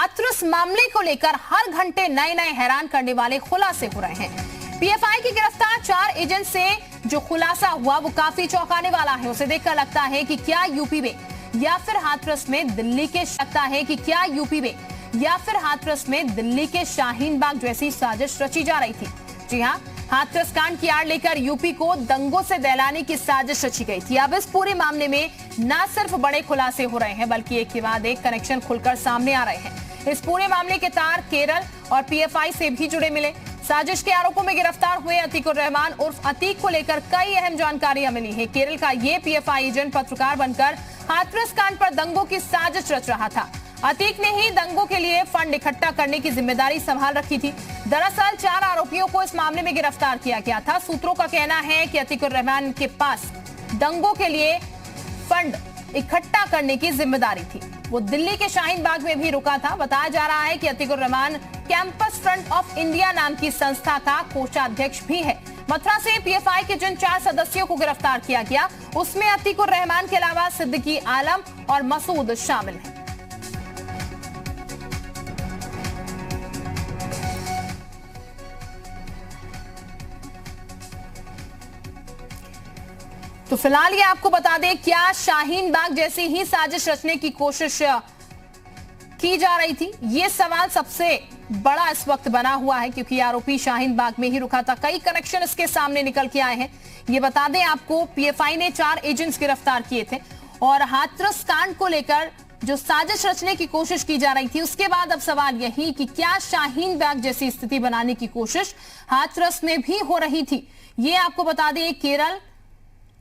हाथरस मामले को लेकर हर घंटे नए नए हैरान करने वाले खुलासे हो रहे हैं। पीएफआई की गिरफ्तार 4 एजेंट से जो खुलासा हुआ वो काफी चौंकाने वाला है। उसे देखकर लगता है कि क्या यूपी में या फिर हाथरस में दिल्ली के दिल्ली के शाहीन बाग जैसी साजिश रची जा रही थी। जी हां, हाथरस कांड की आड़ लेकर यूपी को दंगों से दहलाने की साजिश रची गई थी। अब इस पूरे मामले में न सिर्फ बड़े खुलासे हो रहे हैं बल्कि एक के बाद एक कनेक्शन खुलकर सामने आ रहे हैं। इस पूरे मामले के तार केरल और पीएफआई से भी जुड़े मिले। साजिश के आरोपों में गिरफ्तार हुए अतीकुर रहमान उर्फ अतीक को लेकर कई अहम जानकारियां मिली है। केरल का ये पीएफआई एजेंट पत्रकार बनकर हाथरस कांड पर दंगों की साजिश रच रहा था। अतीक ने ही दंगों के लिए फंड इकट्ठा करने की जिम्मेदारी संभाल रखी थी। दरअसल 4 आरोपियों को इस मामले में गिरफ्तार किया गया था। सूत्रों का कहना है कि अतीकुर रहमान के पास दंगों के लिए फंड इकट्ठा करने की जिम्मेदारी थी। वो दिल्ली के शाहीन बाग में भी रुका था। बताया जा रहा है कि Atiqur Rahman campus front of India नाम की संस्था का कोषाध्यक्ष भी है। मथुरा से पीएफआई के जिन 4 सदस्यों को गिरफ्तार किया गया उसमें अतीकुर रहमान के अलावा सिद्दीकी आलम और मसूद शामिल हैं। तो फिलहाल ये आपको बता दें, क्या शाहीन बाग जैसी ही साजिश रचने की कोशिश की जा रही थी? ये सवाल सबसे बड़ा इस वक्त बना हुआ है क्योंकि आरोपी शाहीन बाग में ही रुका था। कई कनेक्शन इसके सामने निकल के आए हैं। ये बता दें आपको, पीएफआई ने 4 एजेंट्स गिरफ्तार किए थे और हाथरस कांड को लेकर जो साजिश रचने की कोशिश की जा रही थी उसके बाद अब सवाल यही कि क्या शाहीन बाग जैसी स्थिति बनाने की कोशिश हाथरस में भी हो रही थी? ये आपको बता दें, केरल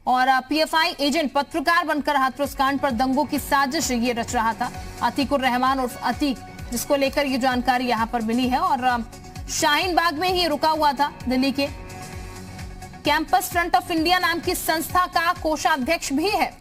और पीएफआई एजेंट पत्रकार बनकर हाथरस कांड पर दंगों की साजिश ये रच रहा था। अतीकुर रहमान उर्फ अतीक, जिसको लेकर ये जानकारी यहां पर मिली है और शाहीन बाग में ही रुका हुआ था। दिल्ली के कैंपस फ्रंट ऑफ इंडिया नाम की संस्था का कोषाध्यक्ष भी है।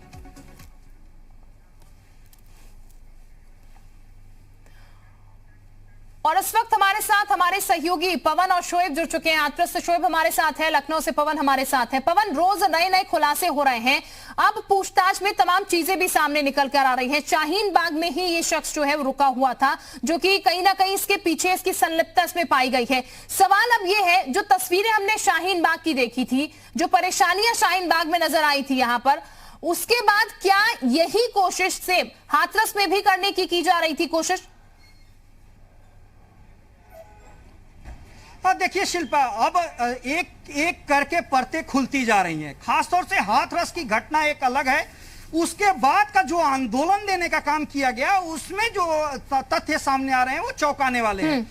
और इस वक्त हमारे साथ हमारे सहयोगी पवन और शोएब जुड़ चुके हैं। हाथरस से शोएब हमारे साथ है, लखनऊ से पवन हमारे साथ है। पवन, रोज नए नए खुलासे हो रहे हैं। अब पूछताछ में तमाम चीजें भी सामने निकल कर आ रही हैं। शाहीन बाग में ही ये शख्स जो है वो रुका हुआ था, जो कि कहीं ना कहीं इसके पीछे इसकी संलिप्तता इसमें पाई गई है। सवाल अब ये है, जो तस्वीरें हमने शाहीन बाग की देखी थी, जो परेशानियां शाहीन बाग में नजर आई थी यहाँ पर, उसके बाद क्या यही कोशिश से हाथरस में भी करने की जा रही थी कोशिश? देखिए शिल्पा, अब एक एक करके परतें खुलती जा रही हैं। खासतौर से हाथरस की घटना एक अलग है, उसके बाद का जो आंदोलन देने का काम किया गया उसमें जो तथ्य सामने आ रहे हैं वो चौंकाने वाले हैं।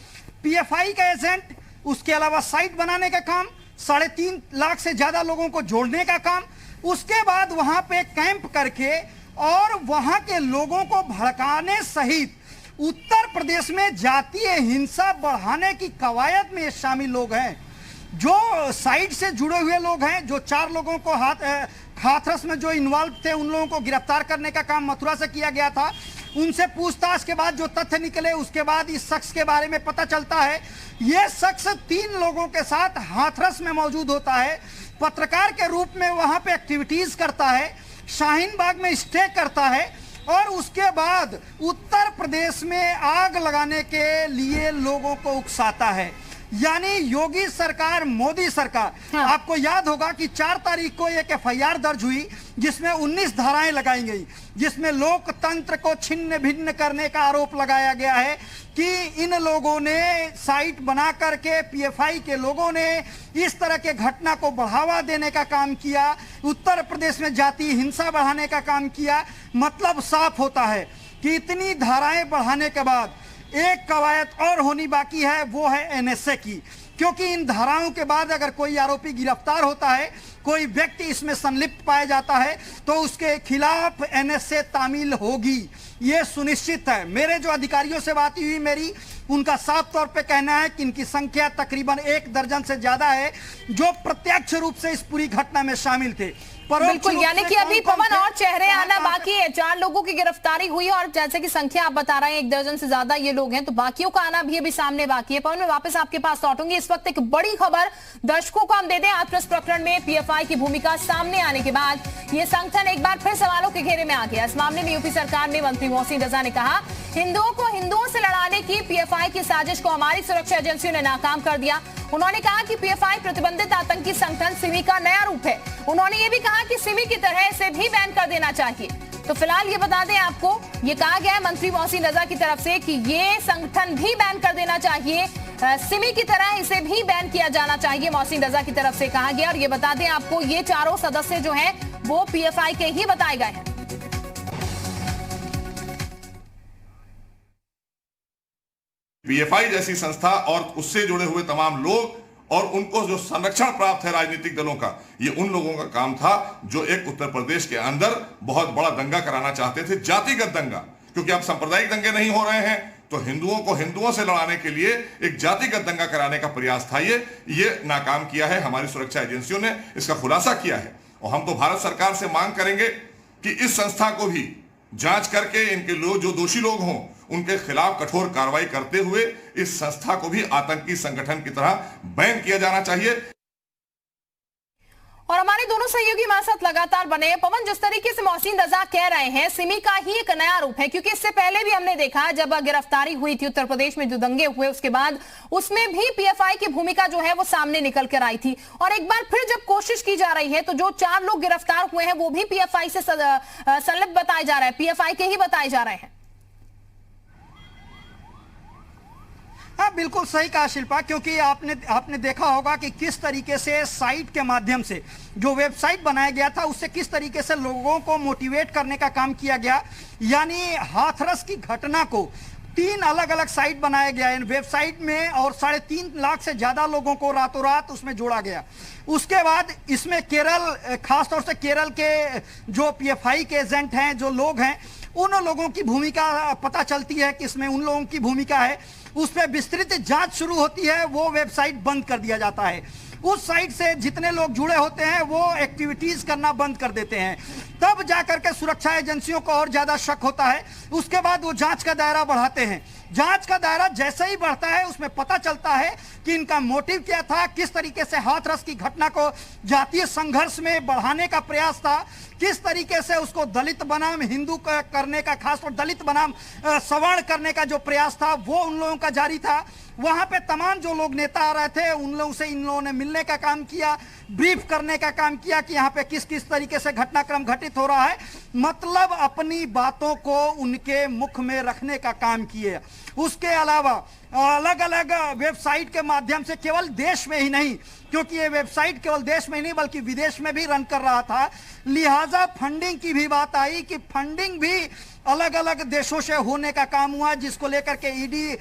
पीएफआई का एजेंट, उसके अलावा साइट बनाने का काम, 3.5 लाख से ज्यादा लोगों को जोड़ने का काम, उसके बाद वहां पे कैंप करके और वहां के लोगों को भड़काने सहित उत्तर प्रदेश में जातीय हिंसा बढ़ाने की कवायद में शामिल लोग हैं। जो साइड से जुड़े हुए लोग हैं, जो 4 लोगों को हाथरस में जो इन्वॉल्व थे उन लोगों को गिरफ्तार करने का काम मथुरा से किया गया था। उनसे पूछताछ के बाद जो तथ्य निकले उसके बाद इस शख्स के बारे में पता चलता है। यह शख्स 3 लोगों के साथ हाथरस में मौजूद होता है, पत्रकार के रूप में वहां पे एक्टिविटीज करता है, शाहीन बाग में स्टे करता है और उसके बाद उत्तर प्रदेश में आग लगाने के लिए लोगों को उकसाता है। यानी योगी सरकार, मोदी सरकार। हाँ। आपको याद होगा कि 4 तारीख को एक एफआईआर दर्ज हुई जिसमें 19 धाराएं लगाई गई, जिसमें लोकतंत्र को छिन्न भिन्न करने का आरोप लगाया गया है कि इन लोगों ने साइट बना करके, पीएफआई के लोगों ने इस तरह के घटना को बढ़ावा देने का काम किया, उत्तर प्रदेश में जातीय हिंसा बढ़ाने का काम किया। मतलब साफ होता है कि इतनी धाराएं बढ़ाने के बाद एक कवायद और होनी बाकी है, वो है एनएसए की। क्योंकि इन धाराओं के बाद अगर कोई आरोपी गिरफ्तार होता है, कोई व्यक्ति इसमें संलिप्त पाया जाता है, तो उसके खिलाफ एनएसए तामील होगी, ये सुनिश्चित है। मेरे जो अधिकारियों से बात हुई मेरी, उनका साफ तौर पे कहना है कि इनकी संख्या तकरीबन 1 दर्जन से ज्यादा है जो प्रत्यक्ष रूप से इस पूरी घटना में शामिल थे। बिल्कुल, यानी कि अभी पवन और चेहरे आना बाकी है। 4 लोगों की गिरफ्तारी हुई और जैसे कि संख्या आप बता रहे हैं 1 दर्जन से ज्यादा ये लोग हैं, तो बाकियों का आना भी अभी सामने बाकी है। पवन, मैं वापस आपके पास लौटूंगी। इस वक्त एक बड़ी खबर दर्शकों को हम दे दें। हाथरस प्रकरण में पीएफआई की भूमिका सामने आने के बाद ये संगठन एक बार फिर सवालों के घेरे में आ गया। इस मामले में यूपी सरकार में मंत्री मोहसिन रजा ने कहा, हिंदुओं को हिंदुओं से लड़ाने की पीएफआई की साजिश को हमारी सुरक्षा एजेंसियों ने नाकाम कर दिया। उन्होंने कहा कि पीएफआई प्रतिबंधित आतंकी संगठन सिमी का नया रूप है। उन्होंने ये भी कहा कि सिमी की तरह इसे भी बैन कर देना चाहिए। तो फिलहाल ये बता दें आपको, ये कहा गया है मंत्री मोहसिन रजा की तरफ से कि ये संगठन भी बैन कर देना चाहिए, सिमी की तरह इसे भी बैन किया जाना चाहिए, मोहसिन रजा की तरफ से कहा गया। और ये बता दें आपको, ये चारों सदस्य जो हैं वो पीएफआई के ही बताए गए हैं। पीएफआई जैसी संस्था और उससे जुड़े हुए तमाम लोग और उनको जो संरक्षण प्राप्त है राजनीतिक दलों का, ये उन लोगों का काम था जो एक उत्तर प्रदेश के अंदर बहुत बड़ा दंगा कराना चाहते थे, जातिगत दंगा। क्योंकि अब सांप्रदायिक दंगे नहीं हो रहे हैं, तो हिंदुओं को हिंदुओं से लड़ाने के लिए एक जातिगत दंगा कराने का प्रयास था। ये नाकाम किया है। हमारी सुरक्षा एजेंसियों ने इसका खुलासा किया है और हम तो भारत सरकार से मांग करेंगे कि इस संस्था को भी जांच करके इनके लोग जो दोषी लोग हों उनके खिलाफ कठोर कार्रवाई करते हुए इस संस्था को भी आतंकी संगठन की तरह बैन किया जाना चाहिए। और हमारे दोनों सहयोगी हमारे साथ लगातार बने हैं। पवन, जिस तरीके से मोहसिन रजा कह रहे हैं, सिमी का ही एक नया रूप है, क्योंकि इससे पहले भी हमने देखा जब गिरफ्तारी हुई थी उत्तर प्रदेश में जो दंगे हुए उसके बाद उसमें भी पीएफआई की भूमिका जो है वो सामने निकल कर आई थी। और एक बार फिर जब कोशिश की जा रही है तो जो 4 लोग गिरफ्तार हुए हैं वो भी पीएफआई से संलिप्त बताए जा रहे हैं, पीएफआई के ही बताए जा रहे हैं। हाँ, बिल्कुल सही कहा शिल्पा, क्योंकि आपने देखा होगा कि किस तरीके से साइट के माध्यम से जो वेबसाइट बनाया गया था उससे किस तरीके से लोगों को मोटिवेट करने का काम किया गया। यानी हाथरस की घटना को 3 अलग अलग साइट बनाया गया इन वेबसाइट में और 3.5 लाख से ज्यादा लोगों को रातों रात उसमें जोड़ा गया। उसके बाद इसमें केरल, खासतौर से केरल के जो पीएफआई के एजेंट हैं, जो लोग हैं, उन लोगों की भूमिका पता चलती है कि इसमें उन लोगों की भूमिका है। उस पर विस्तृत जांच शुरू होती है, वो वेबसाइट बंद कर दिया जाता है। उस साइट से जितने लोग जुड़े होते हैं वो एक्टिविटीज करना बंद कर देते हैं। तब जाकर के सुरक्षा एजेंसियों को और ज्यादा शक होता है। उसके बाद वो जांच का दायरा बढ़ाते हैं। जांच का दायरा जैसे ही बढ़ता है उसमें पता चलता है कि इनका मोटिव क्या था, किस तरीके से हाथरस की घटना को जातीय संघर्ष में बढ़ाने का प्रयास था, किस तरीके से उसको दलित बनाम हिंदू करने का, खासतौर दलित बनाम सवर्ण करने का जो प्रयास था वो उन लोगों का जारी था। वहां पे तमाम जो लोग नेता आ रहे थे उन लोगों से इन लोगों ने मिलने का काम किया, ब्रीफ करने का काम किया कि यहाँ पे किस किस तरीके से घटनाक्रम घटित हो रहा है। मतलब अपनी बातों को उनके मुख में रखने का काम किए। उसके अलावा अलग अलग वेबसाइट के माध्यम से केवल देश में ही नहीं, क्योंकि ये वेबसाइट केवल देश में ही नहीं बल्कि विदेश में भी रन कर रहा था, लिहाजा फंडिंग की भी बात आई कि फंडिंग भी अलग अलग देशों से होने का काम हुआ, जिसको लेकर के ईडी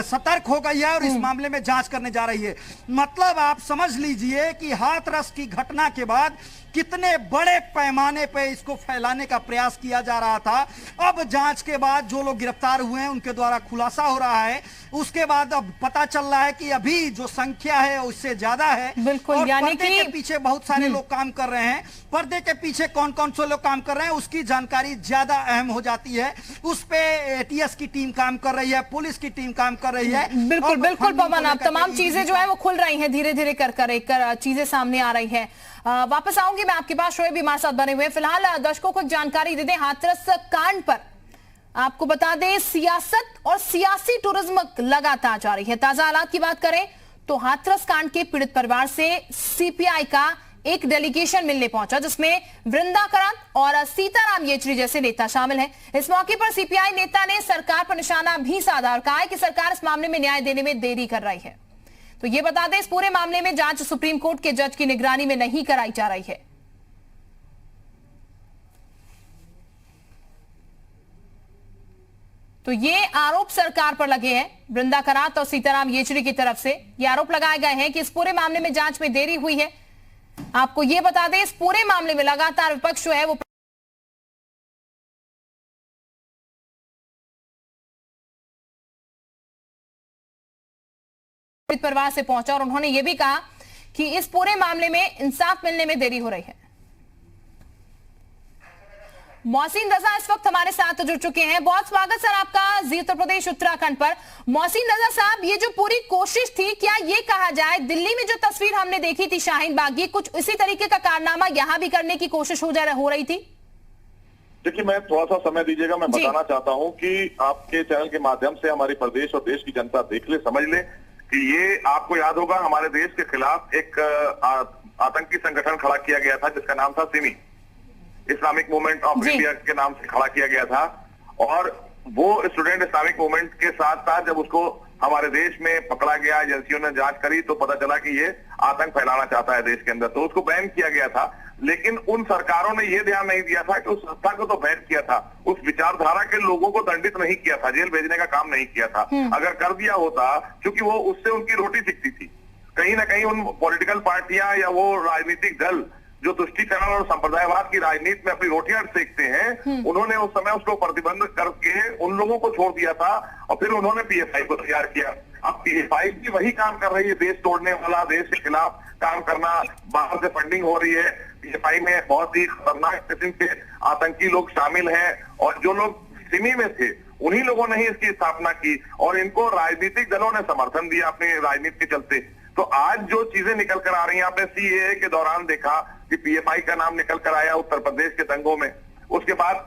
सतर्क हो गई है और इस मामले में जांच करने जा रही है। मतलब आप समझ लीजिए कि हाथरस की घटना के बाद कितने बड़े पैमाने पे इसको फैलाने का प्रयास किया जा रहा था। अब जांच के बाद जो लोग गिरफ्तार हुए हैं उनके द्वारा खुलासा हो रहा है। उसके बाद अब पता चल रहा है कि अभी जो संख्या है उससे ज्यादा है। बिल्कुल, यानी पर्दे के पीछे बहुत सारे लोग काम कर रहे हैं। पर्दे के पीछे कौन कौन से लोग काम कर रहे हैं उसकी जानकारी ज्यादा अहम हो जाती है। उस पे एटीएस की टीम काम कर रही है, पुलिस की टीम काम कर रही है। बिल्कुल बिल्कुल पवन, अब तमाम चीजें जो है वो खुल रही हैं, धीरे धीरे कर एक चीजें सामने आ रही है। वापस आऊंगी मैं आपके पास, शोएब भी हमारे साथ बने हुए। फिलहाल दर्शकों को जानकारी दे दें हाथरस कांड पर। आपको बता दें सियासत और सियासी टूरिज्म लगातार जारी है। ताजा हालात की बात करें तो हाथरस कांड के पीड़ित परिवार से सीपीआई का एक डेलीगेशन मिलने पहुंचा, जिसमें वृंदा करात और सीताराम येचुरी जैसे नेता शामिल हैं। इस मौके पर सीपीआई नेता ने सरकार पर निशाना भी साधा और कहा है कि सरकार इस मामले में न्याय देने में देरी कर रही है। तो ये बता दें इस पूरे मामले में जांच सुप्रीम कोर्ट के जज की निगरानी में नहीं कराई जा रही है। तो ये आरोप सरकार पर लगे हैं, वृंदा करात और सीताराम येचुरी की तरफ से ये आरोप लगाए गए हैं कि इस पूरे मामले में जांच में देरी हुई है। आपको ये बता दें इस पूरे मामले में लगातार विपक्ष जो है वो परिवार से पहुंचा और उन्होंने ये भी कहा कि इस पूरे मामले में इंसाफ मिलने में देरी हो रही है। मोहसिन रजा इस वक्त हमारे साथ जुड़ चुके हैं। बहुत स्वागत सर आपका जी उत्तर प्रदेश उत्तराखंड पर। मोहसिन रजा साहब, ये जो पूरी कोशिश थी, क्या ये कहा जाए दिल्ली में जो तस्वीर हमने देखी थी शाहीन बाग, ये कुछ इसी तरीके का कारनामा यहाँ भी करने की कोशिश हो रही थी? देखिए, मैं थोड़ा सा समय दीजिएगा, मैं बताना चाहता हूं कि आपके चैनल के माध्यम से हमारे प्रदेश और देश की जनता देख ले, समझ ले कि ये आपको याद होगा हमारे देश के खिलाफ एक आतंकी संगठन खड़ा किया गया था जिसका नाम था Simi, Islamic movement of India के नाम से खड़ा किया गया था। और वो स्टूडेंट इस्लामिक मूवमेंट के साथ साथ जब उसको हमारे देश में पकड़ा गया, एजेंसियों ने जांच करी तो पता चला कि ये आतंक फैलाना चाहता है देश के अंदर, तो उसको बैन किया गया था। लेकिन उन सरकारों ने ये ध्यान नहीं दिया था कि उस संस्था को तो बैन किया था, उस विचारधारा के लोगों को दंडित नहीं किया था, जेल भेजने का काम नहीं किया था। अगर कर दिया होता, क्योंकि वो उससे उनकी रोटी सिकती थी, कहीं ना कहीं उन पॉलिटिकल पार्टियां या वो राजनीतिक दल जो तुष्टीकरण और संप्रदायवाद की राजनीति में अपनी रोटियां सेकते हैं, उन्होंने उस समय उसको प्रतिबंध करके उन लोगों को छोड़ दिया था और फिर उन्होंने पीएफआई को तैयार किया। अब पीएफआई भी वही काम कर रही है, देश तोड़ने वाला, देश के खिलाफ काम करना, बाहर से फंडिंग हो रही है। पीएफआई में बहुत ही खतरनाक किस्म के आतंकी लोग शामिल हैं और जो लोग सिमी में थे उन्हीं लोगों ने ही इसकी स्थापना की और इनको राजनीतिक दलों ने समर्थन दिया अपनी राजनीति के चलते। तो आज जो चीजें निकल कर आ रही हैं, आपने सीएए के दौरान देखा कि पीएफआई का नाम निकल कर आया उत्तर प्रदेश के दंगों में, उसके बाद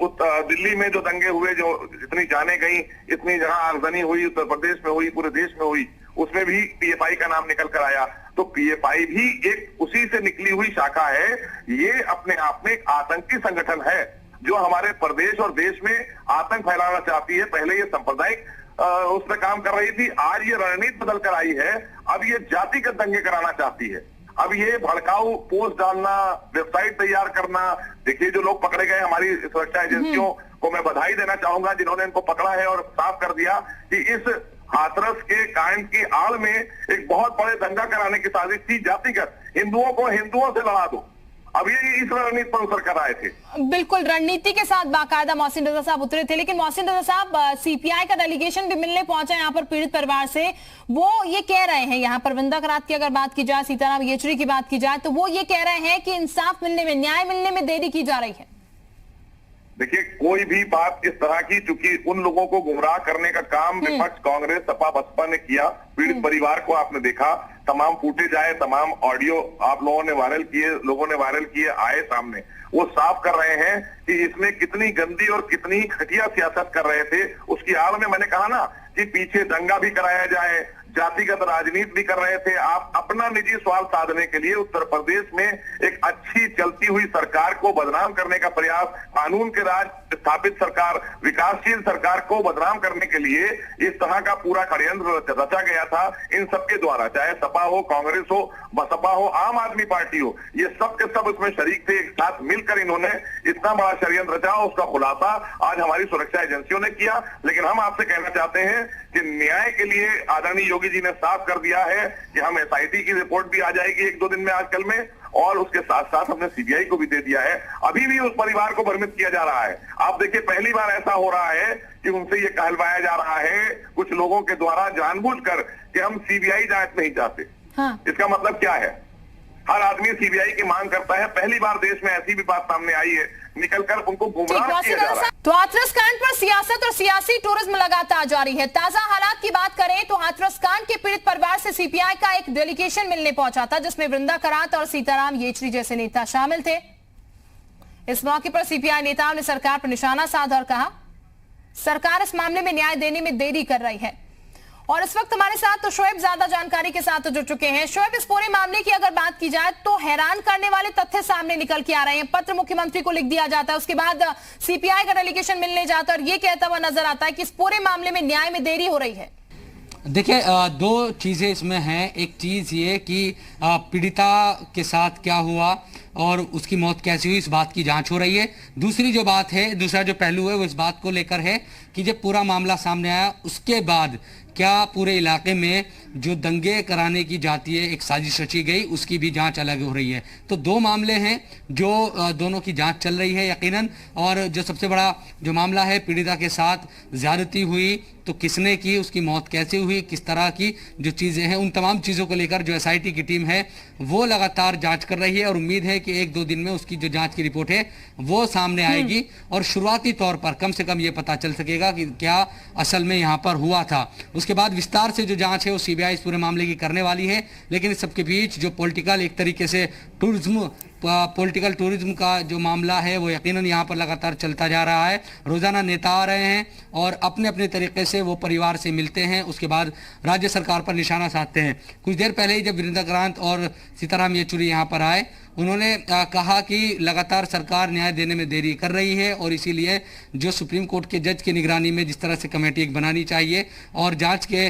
दिल्ली में जो दंगे हुए, जो इतनी जाने गई, इतनी जहां आगजनी हुई, उत्तर प्रदेश में हुई, पूरे देश में हुई, उसमें भी पीएफआई का नाम निकल कर आया। तो पीएफआई भी एक उसी से निकली हुई शाखा है। ये अपने आप में एक आतंकी संगठन है जो हमारे प्रदेश और देश में आतंक फैलाना चाहती है। पहले ये सांप्रदायिक उस पर काम कर रही थी, आज ये रणनीति बदल कर आई है, अब ये जातिगत दंगे कराना चाहती है। अब ये भड़काऊ पोस्ट डालना, वेबसाइट तैयार करना। देखिए, जो लोग पकड़े गए, हमारी सुरक्षा एजेंसियों को मैं बधाई देना चाहूंगा जिन्होंने इनको पकड़ा है और साफ कर दिया कि इस हाथरस के कांड की आड़ में एक बहुत बड़े दंगा कराने की साजिश थी, जातिगत, हिंदुओं को हिंदुओं से लड़ा दो। अब ये इस रणनीति पर उतर कर आए थे। बिल्कुल रणनीति के साथ बाकायदा मोहसिन रजा साहब उतरे थे। लेकिन मोहसिन रजा साहब, सीपीआई का डेलीगेशन भी मिलने पहुंचा यहाँ पर पीड़ित परिवार से। वो ये कह रहे हैं, यहाँ पर वृंदा करात की अगर बात की जाए, सीताराम येचुरी की बात की जाए, तो वो ये कह रहे हैं कि इंसाफ मिलने में, न्याय मिलने में देरी की जा रही है। देखिए, कोई भी बात इस तरह की, चूंकि उन लोगों को गुमराह करने का काम विपक्ष, कांग्रेस, सपा, बसपा ने किया। पीड़ित परिवार को आपने देखा, तमाम फुटेज आए, तमाम ऑडियो आप लोगों ने वायरल किए, लोगों ने वायरल किए, आए सामने। वो साफ कर रहे हैं कि इसमें कितनी गंदी और कितनी घटिया सियासत कर रहे थे। उसकी आड़ में मैंने कहा ना कि पीछे दंगा भी कराया जाए, जातिगत राजनीति भी कर रहे थे। आप अपना निजी स्वार्थ साधने के लिए उत्तर प्रदेश में एक अच्छी चलती हुई सरकार को बदनाम करने का प्रयास, कानून के राज स्थापित सरकार, विकासशील सरकार को बदनाम करने के लिए इस तरह का पूरा षड्यंत्र रचा गया था इन सबके द्वारा, चाहे सपा हो, कांग्रेस हो, बसपा हो, आम आदमी पार्टी हो, ये सब के सब इसमें शरीक थे। एक साथ मिलकर इन्होंने इतना बड़ा षड्यंत्र रचा, उसका खुलासा आज हमारी सुरक्षा एजेंसियों ने किया। लेकिन हम आपसे कहना चाहते हैं कि न्याय के लिए आदरणीय योगी जी ने साफ कर दिया है कि हम एसआईटी की रिपोर्ट भी आ जाएगी 1-2 दिन में, आजकल में, और उसके साथ साथ हमने सीबीआई को भी दे दिया है। अभी भी उस परिवार को भ्रमित किया जा रहा है। आप देखिए, पहली बार ऐसा हो रहा है कि उनसे ये कहलवाया जा रहा है कुछ लोगों के द्वारा जानबूझकर कि हम सीबीआई जांच नहीं चाहते। हाँ। इसका मतलब क्या है? हर आदमी सीबीआई की मांग करता है। पहली बार देश में ऐसी भी बात सामने आई है, निकलकर उनको गुमराह किया जा रहा है। तो हाथरस कांड पर सियासत और सियासी टूरिज्म लगातार जारी है। ताजा हालात की बात करें तो हाथरस कांड के पीड़ित परिवार से सीपीआई का एक डेलीगेशन मिलने पहुंचा था, जिसमें वृंदा करात और सीताराम येचुरी जैसे नेता शामिल थे। इस मौके पर सीपीआई नेताओं ने सरकार पर निशाना साधा और कहा, सरकार इस मामले में न्याय देने में देरी कर रही है। और इस वक्त हमारे साथ तो शोएब ज्यादा जानकारी के साथ जुड़ चुके हैं। शोएब, इस पूरे मामले की अगर बात की जाए तो हैरान करने वाले तथ्य सामने निकल के आ रहे हैं। पत्र मुख्यमंत्री को लिख दिया जाता है, उसके बाद सीपीआई का डेलीगेशन मिलने जाता है और ये कहता हुआ नजर आता है कि इस पूरे मामले में न्याय में देरी हो रही है। देखिए, दो चीज़ें इसमें हैं। एक चीज़ ये कि पीड़िता के साथ क्या हुआ और उसकी मौत कैसी हुई, इस बात की जांच हो रही है। दूसरी जो बात है, दूसरा जो पहलू है वो इस बात को लेकर है कि जब पूरा मामला सामने आया उसके बाद क्या पूरे इलाके में जो दंगे कराने की जाती है एक साजिश रची गई, उसकी भी जांच अलग हो रही है। तो दो मामले हैं जो दोनों की जांच चल रही है यकीनन। और जो सबसे बड़ा जो मामला है, पीड़िता के साथ ज्यादती हुई तो किसने की, उसकी मौत कैसे हुई, किस तरह की जो चीजें हैं, उन तमाम चीजों को लेकर जो एसआईटी की टीम है वो लगातार जांच कर रही है और उम्मीद है कि 1-2 दिन में उसकी जो जांच की रिपोर्ट है वो सामने आएगी और शुरुआती तौर पर कम से कम ये पता चल सकेगा कि क्या असल में यहाँ पर हुआ था। उसके बाद विस्तार से जो जांच है वो सीबीआई इस पूरे मामले की करने वाली है। लेकिन इस सबके बीच जो पॉलिटिकल एक तरीके से पॉलिटिकल टूरिज्म का जो मामला है वो यकीनन यहाँ पर लगातार चलता जा रहा है। रोजाना नेता आ रहे हैं और अपने अपने तरीके से वो परिवार से मिलते हैं, उसके बाद राज्य सरकार पर निशाना साधते हैं। कुछ देर पहले ही जब वीरेंद्र क्रांत और सीताराम येचुरी यहाँ पर आए, उन्होंने कहा कि लगातार सरकार न्याय देने में देरी कर रही है और इसीलिए जो सुप्रीम कोर्ट के जज की निगरानी में जिस तरह से कमेटी एक बनानी चाहिए और जांच के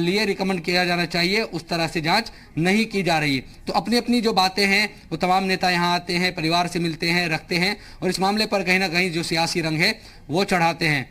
लिए रिकमेंड किया जाना चाहिए, उस तरह से जांच नहीं की जा रही है। तो अपनी अपनी जो बातें हैं वो तमाम नेता यहाँ आते हैं, परिवार से मिलते हैं, रखते हैं और इस मामले पर कहीं ना कहीं जो सियासी रंग है वो चढ़ाते हैं।